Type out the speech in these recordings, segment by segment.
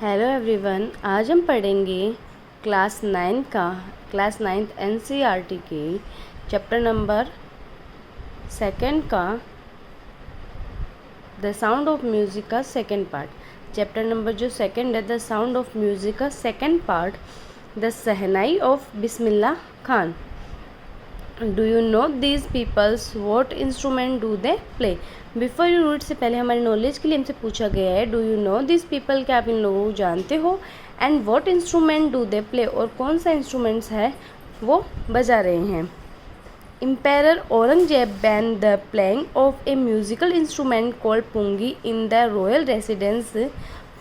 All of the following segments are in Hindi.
हेलो एवरीवन, आज हम पढ़ेंगे क्लास नाइन्थ एनसीईआरटी के चैप्टर नंबर सेकंड का द साउंड ऑफ म्यूज़िक का सेकंड पार्ट। चैप्टर नंबर जो सेकंड है द साउंड ऑफ म्यूज़िक का second part, the shehnai of Bismillah Khan. Do you know these peoples what instrument do they play. Before you read से पहले हमारी नॉलेज के लिए हमसे पूछा गया है do you know this people, क्या आप इन लोगों को जानते हो, and what instrument do they play, और कौन सा इंस्ट्रूमेंट्स है वो बजा रहे हैं। Empire Aurangzeb ban the playing of a musical instrument called pungi in the royal residence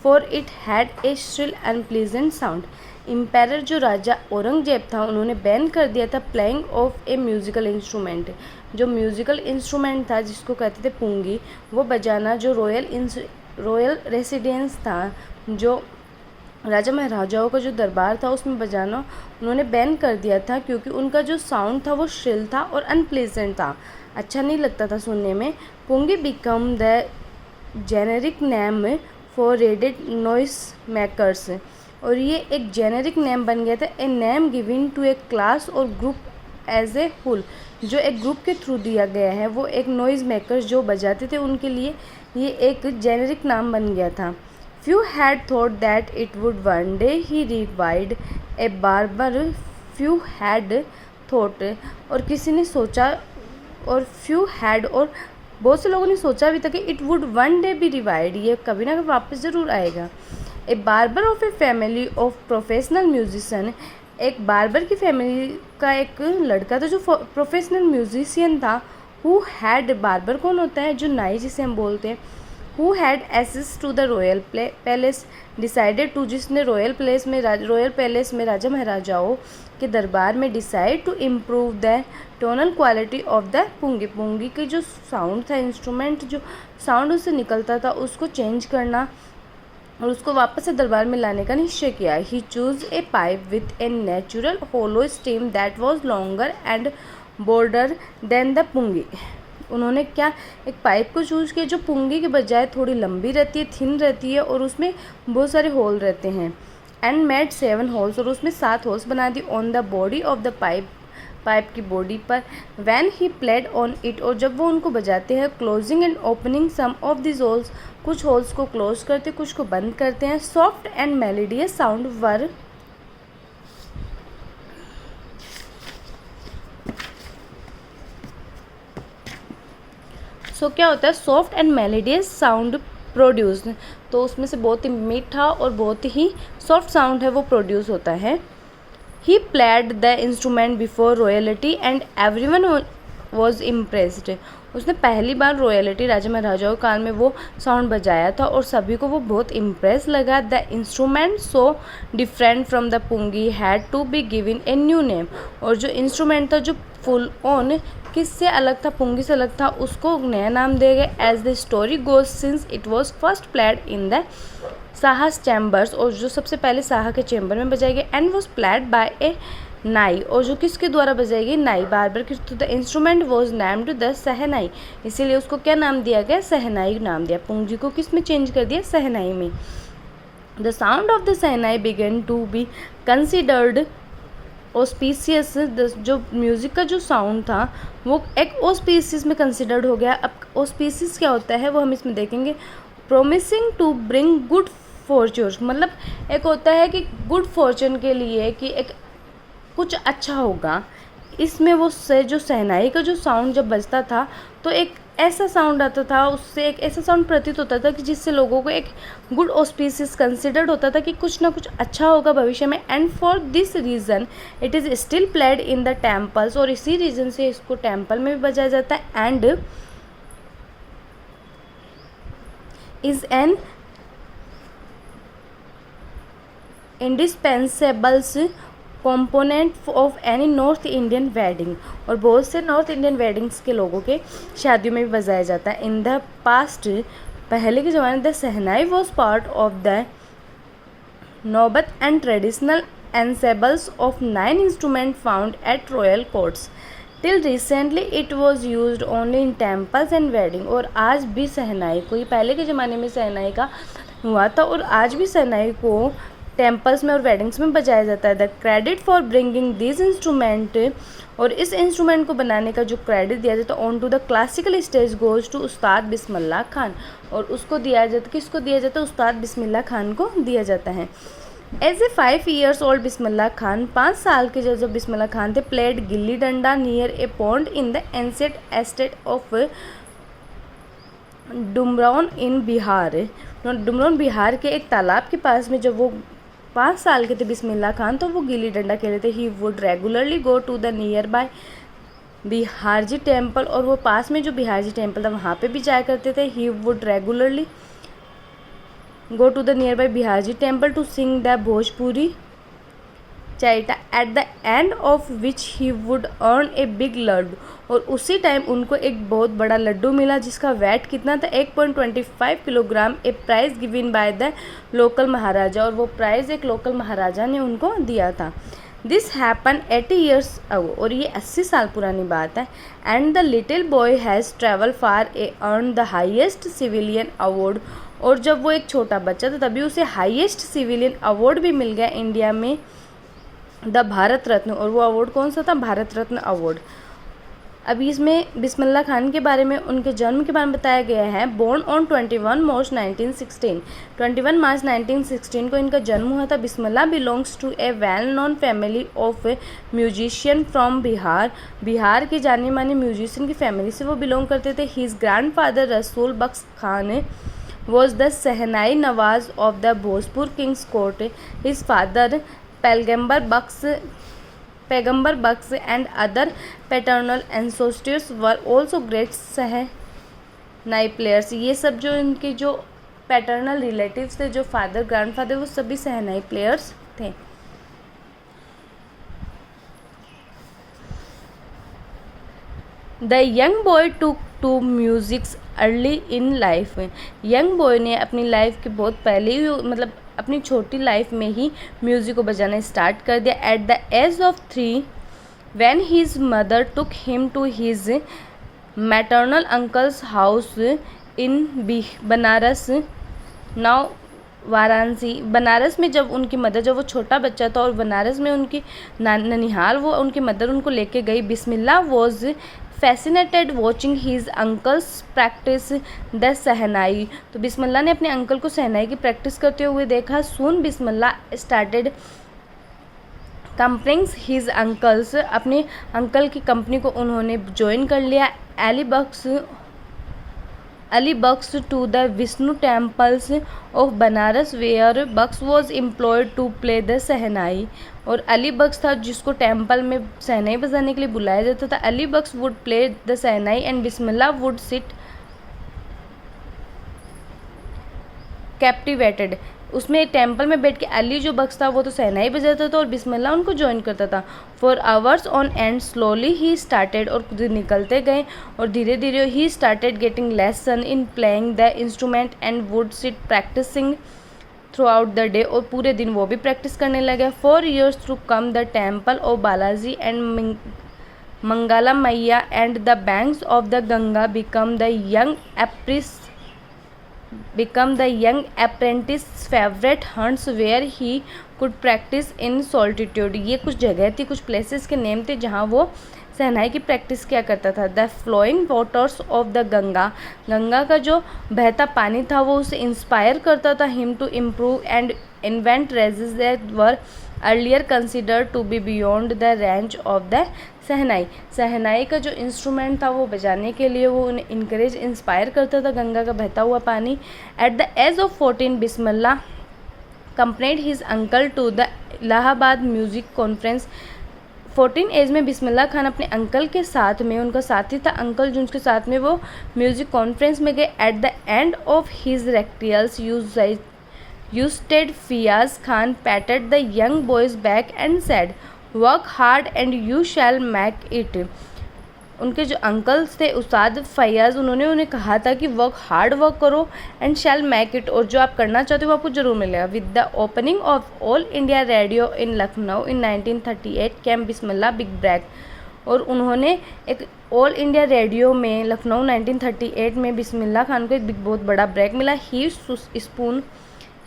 for it had a shrill unpleasant sound. Empire जो राजा औरंगजेब था उन्होंने बैन कर दिया था playing of a musical instrument, जो म्यूज़िकल इंस्ट्रूमेंट था जिसको कहते थे पुंगी, वो बजाना। जो रॉयल रेसिडेंस था, जो राजा महाराजाओं का जो दरबार था उसमें बजाना उन्होंने बैन कर दिया था क्योंकि उनका जो साउंड था वो श्रिल था और अनप्लीजेंट था, अच्छा नहीं लगता था सुनने में। Pungi become the generic name for reeded noise makers, और ये एक जेनेरिक नेम बन गया था, a name given to a class or group as a whole, जो एक ग्रुप के थ्रू दिया गया है, वो एक नॉइज़ मेकर्स जो बजाते थे उनके लिए ये एक जेनेरिक नाम बन गया था। Few had thought that it would one day he revived a barber, few had thought, और किसी ने सोचा, और फ्यू हैड, और बहुत से लोगों ने सोचा भी था कि it would one day be revived, ये कभी ना कभी वापस ज़रूर आएगा। A barber of a family of professional musician, एक बार्बर की फैमिली का एक लड़का था जो प्रोफेशनल म्यूजिशियन था। हु हैड, बार्बर कौन होता है, जो नाई जिसे हम बोलते हैं। Who had access to the royal palace, decided to, जिसने रॉयल पैलेस में राजा महाराजाओं के दरबार में decide to improve the tonal quality of the pungi, pungi के जो साउंड था, इंस्ट्रूमेंट जो साउंड उससे निकलता था उसको चेंज करना और उसको वापस से दरबार में लाने का निश्चय किया। He choose a pipe with a natural hollow stem that was longer and broader than the pungi. उन्होंने क्या, एक पाइप को चूज किया जो पुंगी के बजाय थोड़ी लंबी रहती है, थिन रहती है, और उसमें बहुत सारे होल रहते हैं। एंड मेड 7 होल्स, और उसमें 7 होल्स बना दी on the body of the pipe की बॉडी पर। When he played on it, और जब वो उनको बजाते हैं, closing and opening some of this holes, कुछ होल्स को क्लोज करते कुछ को बंद करते हैं। Soft and melodious sound were, क्या होता है, soft and melodious sound produce, तो उसमें से बहुत ही मीठा और बहुत ही सॉफ्ट साउंड है वो प्रोड्यूस होता है। He played the instrument before royalty and everyone was impressed, उसने पहली बार रॉयलिटी राजा महाराजाओं काल में वो साउंड बजाया था और सभी को वो बहुत इम्प्रेस लगा। The instrument so different from the pungi had to be given a new name, और जो इंस्ट्रूमेंट था जो फुल ऑन किससे अलग था, पुंगी से अलग था, उसको नया नाम दिया गया। As the story goes since it was first played in the shah's chambers, और जो सबसे पहले साहा के चैम्बर में बजाई गई, एंड वॉज प्लेड बाय ए नाई, और जो किसके द्वारा बजाई गई, नाई, बार्बर की। तो the instrument was named the shehnai, इसीलिए उसको क्या नाम दिया गया, शहनाई नाम दिया। पुंगी को किस में चेंज कर दिया, शहनाई में। The sound of the shehnai began to be considered auspicious, जो म्यूज़िक का जो साउंड था वो एक ऑस्पीसियस में कंसिडर्ड हो गया। अब ऑस्पीसियस क्या होता है वो हम इसमें देखेंगे। Promising to bring good fortune, मतलब एक होता है कि गुड फॉर्चून के लिए कि एक कुछ अच्छा होगा, इसमें वो से जो शहनाई का जो साउंड जब बजता था तो एक ऐसा साउंड आता था, उससे एक ऐसा साउंड प्रतीत होता था कि जिससे लोगों को एक गुड ऑस्पिशियस कंसिडर्ड होता था कि कुछ ना कुछ अच्छा होगा भविष्य में। And for this reason it is still played in the temples, और इसी रीज़न से इसको टेम्पल में भी बजाया जाता है। And is an indispensables component of any North Indian wedding, और बहुत से नॉर्थ इंडियन वेडिंग्स के लोगों के शादियों में भी बजाया जाता है। इन द पास्ट, पहले के ज़माने the shehnai was part of the naubat and traditional ensembles of 9 instrument found at royal courts. Till recently it was use only in temples and wedding, और आज भी शहनाई को, पहले के ज़माने में शहनाई का हुआ था और आज भी शहनाई को टेम्पल्स में और वेडिंग्स में बजाया जाता है। The credit for bringing this instrument, और इस इंस्ट्रूमेंट को बनाने का जो क्रेडिट दिया जाता है on to the classical stage goes to Ustad Bismillah Khan, और उसको दिया जाता, किसको दिया जाता है, उस्ताद बिस्मिल्लाह खान को दिया जाता है। As a 5 years old Bismillah Khan, 5 साल के जब बिस्मिल्लाह खान थे, played gilli danda near a pond in the ancient estate of Dumraon in Bihar. Dumraon Bihar के एक तालाब के पास में जब वो 5 साल के थे बिस्मिल्लाह खान, तो वो गिल्ली डंडा खेले थे। He would regularly go to the nearby Biharji temple, और वो पास में जो बिहारजी टेम्पल था वहाँ पे भी जाया करते थे। He would regularly go to the nearby Biharji temple to sing the Bhojpuri chaita, at the end of which he would earn a big laddu, और उसी टाइम उनको एक बहुत बड़ा लड्डू मिला जिसका वेट कितना था, 1.25 kilogram, a prize given by the local maharaja, और वो प्राइज़ एक लोकल महाराजा ने उनको दिया था। दिस हैपन 80 years ago, और ये 80 साल पुरानी बात है। And the little boy has travel far A earn the highest civilian award, और जब वो एक छोटा बच्चा था तभी उसे हाईएस्ट सिविलियन अवार्ड भी मिल गया इंडिया में, द भारत रत्न, और वो अवार्ड कौन सा था, भारत रत्न अवार्ड। अभी इसमें बिस्मिल्लाह खान के बारे में, उनके जन्म के बारे में बताया गया है। बोर्न ऑन 21 मार्च 1916, 21 मार्च 1916 को इनका जन्म हुआ था। Bismillah belongs to a well known family of musician from Bihar, Bihar के जाने माने म्यूजिशियन की फैमिली से वो बिलोंग करते थे। His grandfather Rasool Bakhsh Khan was the shehnai nawaz of the Bhojpur king's court, his father Paigambar Bakhsh and other paternal ancestors were also great shehnai players. ये सब जो इनके जो पैटर्नल रिलेटिव्स थे, जो फादर ग्रैंडफादर, वो सभी शहनाई प्लेयर्स थे। The young boy to musics early in life, young boy ने अपनी लाइफ के बहुत पहले ही, मतलब अपनी छोटी लाइफ में ही म्यूज़िक को बजाना स्टार्ट कर दिया। At the age of 3 when his mother took him to his maternal uncle's house in Banaras, now Varanasi. Banaras में जब उनकी मदर, जब वो छोटा बच्चा था और बनारस में उनकी ननिहाल, वो उनकी मदर उनको लेके गई। Bismillah was fascinated watching his uncles practice the shehnai, तो बिस्मिल्लाह ने अपने अंकल को शहनाई की प्रैक्टिस करते हुए देखा। Soon Bismillah started accompanying his uncles, अपने अंकल की कंपनी को उन्होंने ज्वाइन कर लिया। Ali Bakhsh to the Vishnu temples of Banaras where Bakhsh was employed to play the shehnai, और अली बख्श था जिसको टेम्पल में शहनाई बजाने के लिए बुलाया जाता था। Ali Bakhsh would play the shehnai and Bismillah would sit captivated, उसमें टेम्पल में बैठ के अली जो बख्श था वो तो शहनाई बजाता था और बिस्मिल्लाह उनको ज्वाइन करता था। For hours on end slowly ही स्टार्टेड, और दिन निकलते गए और धीरे धीरे ही started getting lesson in playing the instrument and would sit practising throughout the day, और पूरे दिन वो भी प्रैक्टिस करने लगे। 4 years through come the temple of Balaji and Mangala Maiya and the banks of the Ganga become the young apprentice favorite hunts where he could practice in solitude। ये कुछ जगह थी, कुछ प्लेसेस के नेम थे जहाँ वो शहनाई की प्रैक्टिस किया करता था। The flowing waters of the Ganga, Ganga का जो बहता पानी था वो उसे इंस्पायर करता था him to improve and invent ranges that were earlier consider to be beyond the range of the shehnai. Shehnai का जो इंस्ट्रूमेंट था वो बजाने के लिए वो उन्हें इनकरेज इंस्पायर करता था, गंगा का बहता हुआ पानी। At the age of 14 Bismillah accompanied his uncle to the Allahabad music conference. 14 age में बिस्मिल्लाह खान अपने अंकल के साथ में, उनका साथी था अंकल जो उनके साथ में वो म्यूजिक कॉन्फ्रेंस में गए। At the end of his recitals Ustad Faiyaz Khan patted the young boy's back and said work hard and you shall make it. उनके जो अंकल्स थे उस्ताद फैयाज़, उन्होंने उन्हें कहा था कि हार्ड वर्क करो एंड शैल मेक इट, और जो आप करना चाहते हो वो आपको जरूर मिलेगा। With the opening of All India Radio in Lucknow in 1938 came Bismillah big break, और उन्होंने एक ऑल इंडिया रेडियो में लखनऊ 1938 में बिस्मिल्लाह खान को एक बहुत बड़ा ब्रेक मिला। He spoon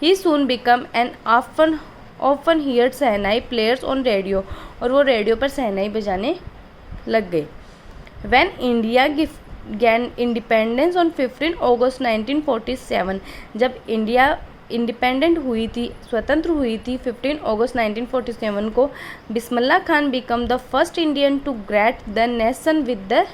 he soon become an often heard shehnai players on radio, और वो रेडियो पर शहनाई बजाने लग गए। When India gain independence on 15 अगस्त 1947, जब इंडिया इंडिपेंडेंट हुई थी, स्वतंत्र हुई थी 15 अगस्त 1947 को, Bismillah Khan become the first Indian to great the nation with the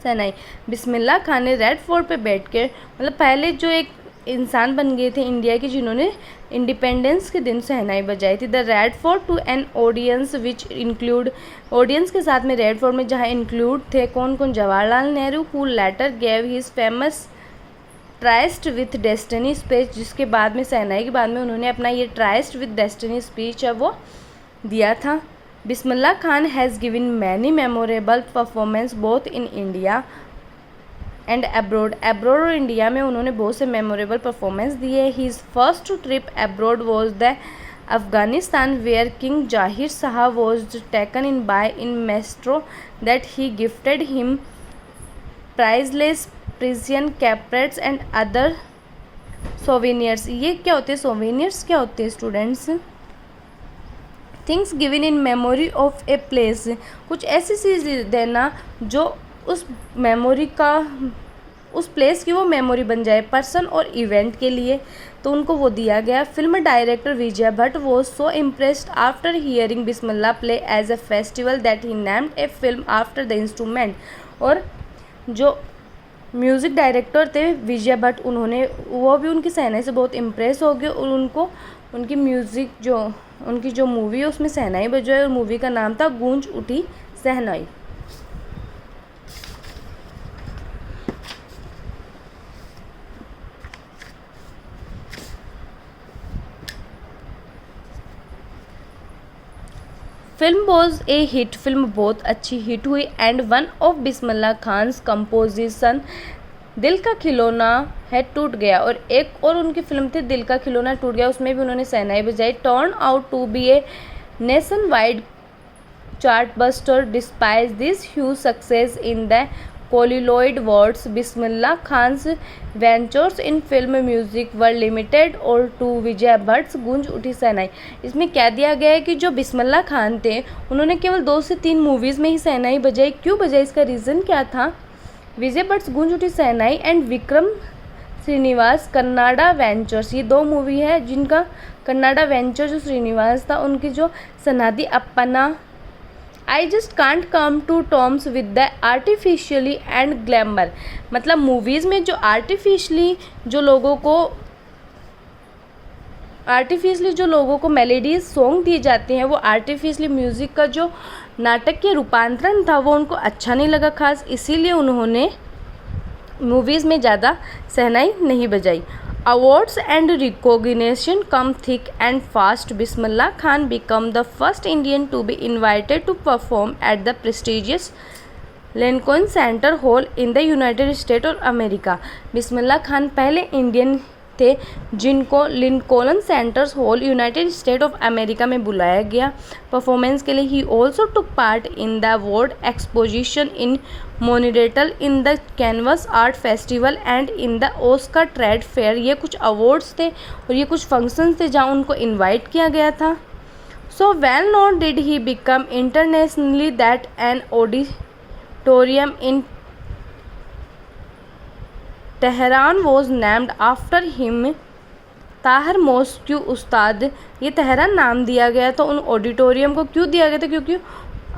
shehnai. Bismillah Khan ने रेड फोर्ट पे बैठ के, मतलब पहले जो एक इंसान बन गए थे इंडिया के जिन्होंने इंडिपेंडेंस के दिन शहनाई बजाई थी। The Red Fort to an audience which include, audience के साथ में रेड फोर्ट में जहाँ इंक्लूड थे कौन कौन, Jawaharlal Nehru who letter gave his famous tryst with destiny speech, जिसके बाद में शहनाई के बाद में उन्होंने अपना ये ट्राइस्ट विथ डेस्टिनी स्पीच है वो दिया था। Bismillah Khan has given many memorable performance both in India and abroad, abroad और इंडिया में उन्होंने बहुत से मेमोरेबल परफॉर्मेंस दिए। His first trip abroad was the Afghanistan where king Zahir Shah was taken in by in maestro that he gifted him priceless Persian carpets and other souvenirs. ये क्या होते हैं सोवेनियर्स, क्या होते हैं students? Things given in memory of a place, कुछ ऐसी चीज़ देना जो उस मेमोरी का, उस प्लेस की वो मेमोरी बन जाए पर्सन और इवेंट के लिए, तो उनको वो दिया गया। Film director Vijay Bhatt was so impressed after hearing Bismillah play as a festival that he named a film after the instrument. और जो म्यूज़िक डायरेक्टर थे विजय भट्ट, उन्होंने वो भी उनकी शहनाई से बहुत इम्प्रेस हो गए और उनको उनकी म्यूज़िक जो उनकी जो मूवी है उसमें शहनाई बजाई, और मूवी का नाम था Goonj Uthi Shehnai. Film was a hit, film बहुत अच्छी हिट हुई and one of Bismillah Khan's composition Dil Ka खिलौना है टूट गया, और एक और उनकी फिल्म थी दिल का खिलौना टूट गया, उसमें भी उन्होंने शहनाई बजाई। Turn out to be a nationwide chartbuster despise this huge success in the celluloid words Bismillah Khan's ventures in film music were limited और टू विजय भट्ट्स गूंज उठी शहनाई। इसमें क्या दिया गया है कि जो बिस्मिल्लाह खान थे उन्होंने केवल 2 से 3 मूवीज़ में ही शहनाई बजाई। क्यों बजाई, इसका रीज़न क्या था? विजय भट्ट्स गूंज उठी शहनाई एंड विक्रम श्रीनिवास कन्नाडा वेंचर्स, ये 2 मूवी है जिनका कन्नाडा वेंचर जो श्रीनिवास था उनकी जो सनादी अपना I just can't come to terms with the artificially and glamour, मतलब मूवीज़ में जो आर्टिफिशियली जो लोगों को मेलेडीज सॉन्ग दिए जाते हैं, वो आर्टिफिशियली म्यूज़िक का जो नाटक के रूपांतरण था वो उनको अच्छा नहीं लगा खास, इसीलिए उन्होंने मूवीज़ में ज़्यादा शहनाई नहीं बजाई। Awards and recognition come thick and fast. Bismillah Khan became the first Indian to be invited to perform at the prestigious Lincoln Center Hall in the United States of America. Bismillah Khan पहले इंडियन थे जिनको Lincoln Center's hall United State of America में बुलाया गया परफॉर्मेंस के लिए। He also took part in the award exposition in Montreal in the canvas art festival and in the Oscar trade fair. ये कुछ अवार्ड्स थे और ये कुछ फंक्शंस थे जहाँ उनको इन्वाइट किया गया था। So well known did he become internationally that an auditorium in Tehran was named after him. ताहर मॉस्क्यू उस्ताद, ये तेहरान नाम दिया गया तो उन ऑडिटोरियम को क्यों दिया गया था, क्योंकि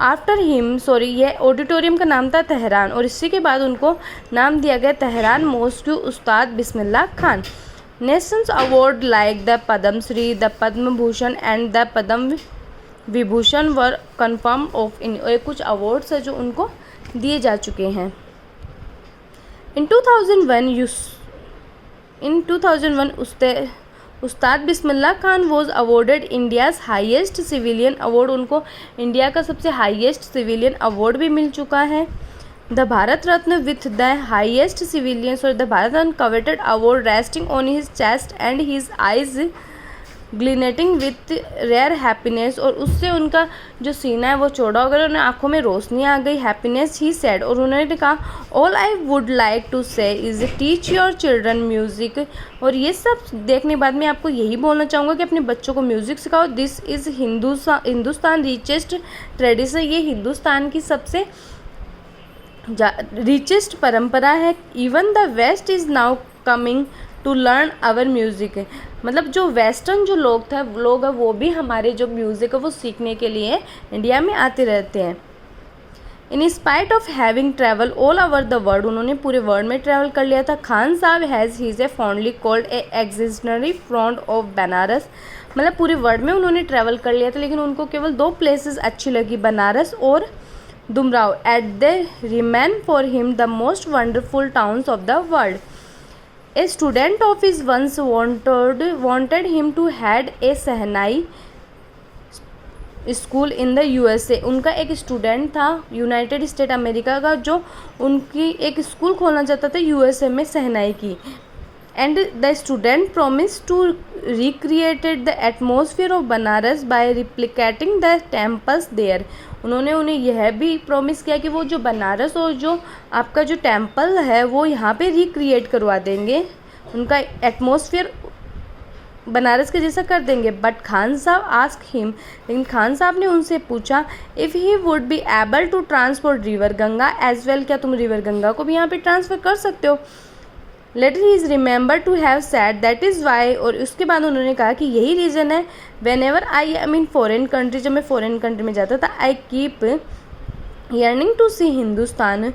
आफ्टर हिम ये ऑडिटोरियम का नाम था तेहरान और इसी के बाद उनको नाम दिया गया Tehran mosque Ustad Bismillah Khan. Nations award like the Padma Shri, the Padma Bhushan and the Padma Vibhushan were confirm of in, और कुछ अवार्ड्स है जो उनको दिए जा चुके हैं। In 2001 Ustad Bismillah Khan was awarded India's highest civilian award, उनको इंडिया का सबसे हाईएस्ट सिविलियन अवार्ड भी मिल चुका है। The Bharat Ratna with the highest civilian और the Bharat Ratna coveted award resting on his chest and his eyes glittering with rare happiness, और उससे उनका जो सीना है वो चौड़ा हो गया, उन्हें आंखों में रोशनी आ गई। हैप्पीनेस ही सेड, और उन्होंने कहा all I would like to say is teach your children music, और ये सब देखने के बाद मैं आपको यही बोलना चाहूँगा कि अपने बच्चों को म्यूज़िक सिखाओ। This is Hindustan richest tradition, ये हिंदुस्तान की सबसे रिचेस्ट परंपरा है। Even the west is now coming to learn our music, मतलब जो वेस्टर्न जो लोग हैं वो भी हमारे जो म्यूज़िक है वो सीखने के लिए इंडिया में आते रहते हैं। In spite of having travel all over the world, उन्होंने पूरे वर्ल्ड में ट्रैवल कर लिया था। Khan Sahab has he a fondly called a extraordinary front of Banaras, मतलब पूरे वर्ल्ड में उन्होंने ट्रैवल कर लिया था, लेकिन उनको केवल 2 प्लेसेस अच्छी लगी, बनारस और Dumraon. At they remain for him the most wonderful towns of the world. A student of his once wanted him to head a shehnai school in the USA, उनका एक स्टूडेंट था यूनाइटेड स्टेट अमेरिका का जो उनकी एक स्कूल खोलना चाहता था USA में सहनाई की। And the student promise to recreated the atmosphere of Banaras by replicating the temples there, उन्होंने उन्हें यह भी प्रॉमिस किया कि वो जो बनारस और जो आपका जो टेम्पल है वो यहाँ पे रिक्रिएट करवा देंगे, उनका एटमॉस्फेयर बनारस के जैसा कर देंगे। बट खान साहब आस्क हिम, लेकिन खान साहब ने उनसे पूछा if he would be able to transport river Ganga as well, क्या तुम रिवर गंगा को भी यहाँ पे ट्रांसफ़र कर सकते हो। Later he is remember to have said that is why, और उसके बाद उन्होंने कहा कि यही रीज़न है whenever I am in foreign country, जब मैं फ़ॉरेन कंट्री में जाता था, I keep yearning to see Hindustan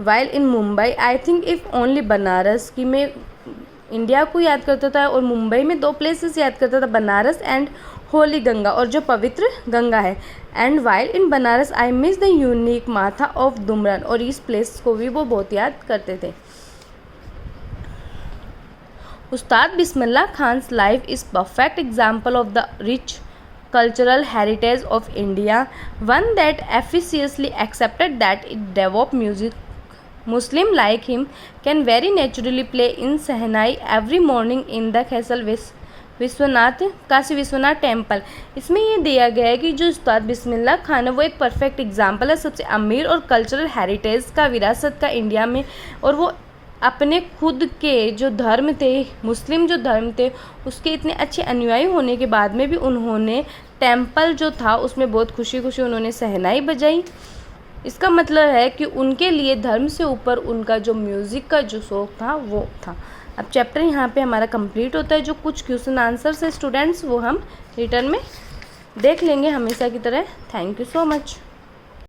while in Mumbai, I think if only Banaras, कि मैं इंडिया को याद करता था और मुंबई में 2 प्लेसेस याद करता था, बनारस एंड होली गंगा, और जो पवित्र गंगा है। And while in Banaras I miss the unique माथा ऑफ दुमरन, और इस प्लेस को भी वो बहुत याद करते थे। उस्ताद बिस्मिल्लाह Khan's life is perfect example of the rich cultural heritage of India, one that efficaciously accepted that it devout music. Muslim like him can very naturally play in Sehnai every morning in the Kashi Vishwanath temple. इसमें ये दिया गया है कि जो उस्ताद बिस्मिल्लाह खान है वो एक परफेक्ट एग्जाम्पल है सबसे अमीर और कल्चरल हेरिटेज का, विरासत का इंडिया में, और वो अपने खुद के जो धर्म थे, मुस्लिम जो धर्म थे, उसके इतने अच्छे अनुयायी होने के बाद में भी उन्होंने टेम्पल जो था उसमें बहुत खुशी खुशी उन्होंने सहनाई बजाई। इसका मतलब है कि उनके लिए धर्म से ऊपर उनका जो म्यूज़िक का जो शौक़ था वो था। अब चैप्टर यहाँ पे हमारा कंप्लीट होता है। जो कुछ क्वेश्चन आंसर्स है स्टूडेंट्स वो हम रिटर्न में देख लेंगे हमेशा की तरह। Thank you so much.